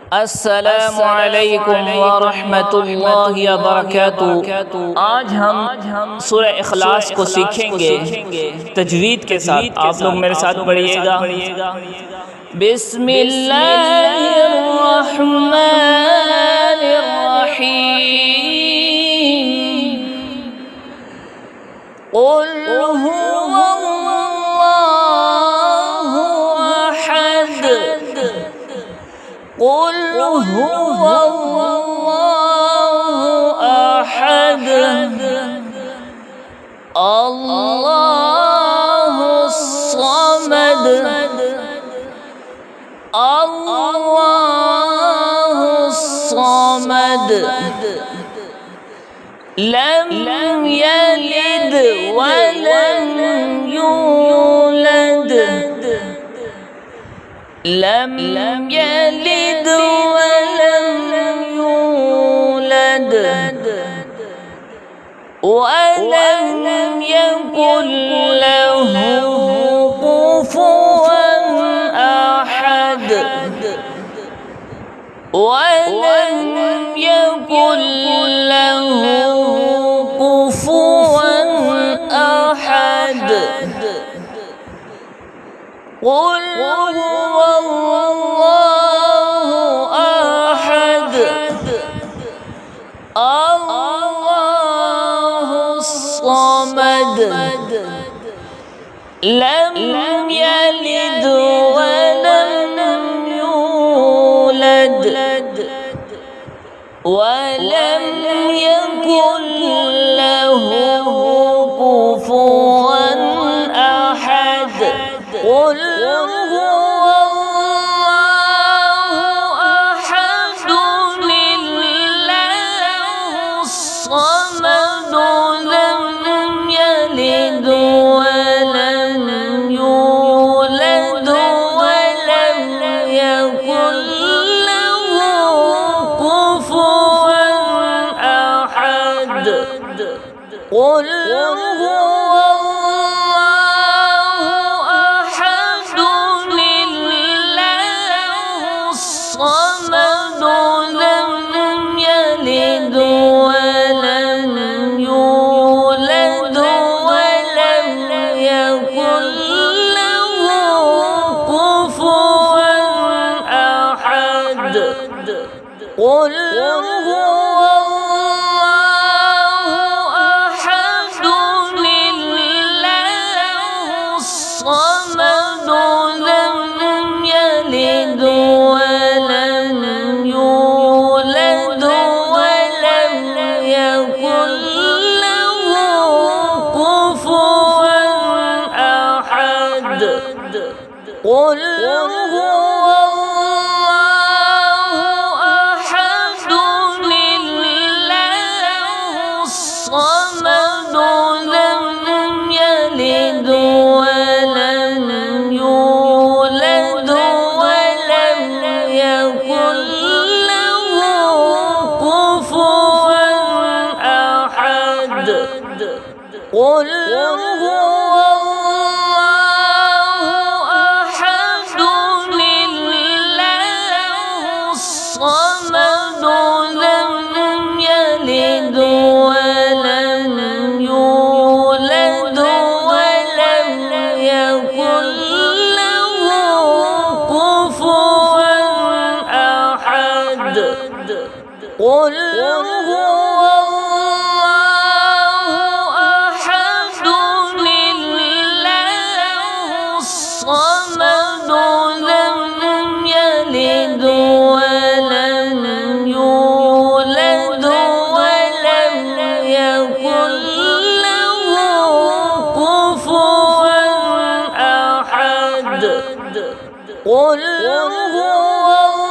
अस्सलामु अलैकुम व रहमतुल्लाहि व बरकातुहू। आज हम सूरह इखलास को सीखेंगे तजवीद के साथ। आप लोग मेरे साथ पढ़िएगा। बिस्मिल्लाहिर्रहमानिर्रहीम। क़ुल हुवल्लाहु अहद। क़ुल हुवल्लाहु अहद। अल्लाहुस समद। अल्लाहुस समद। लम यलिद वलम यूलद। लम यलिद वलम यूलद वलम यकुन लहू कुफुवन अहद। वलम यकुन लहू कुफुवन अहद। क़ुल हुवल्लाहु अहद। अल्लाहुस समद। लम यलिद वलम यूलद वलम यकुन लहू कुफुवन अहद। क़ुल हुवल्लाहु अहद। लिल्लाहुस समद। लम यलिद वलम यूलद वलम यकुन लहू कुफुवन अहद। क़ुल الصمد لم يلد ولم يولد ولم يكن له كفوا أحد. قل هو الله أحد. لله الصمد لم يلد ولم يولد ولم يكن له كفوا أحد. قل هو الله أحد. لله الصمد لم يلد ولم يولد ولم يكن له كفوا أحد. قل هو الله أحد. لله الصمد لم يلد ولم يولد ولم يكن له كفوا أحد. قل هو الله أحد. لله الصمد لم يلد ولم يولد ولم يكن له كفوا أحد. قل هو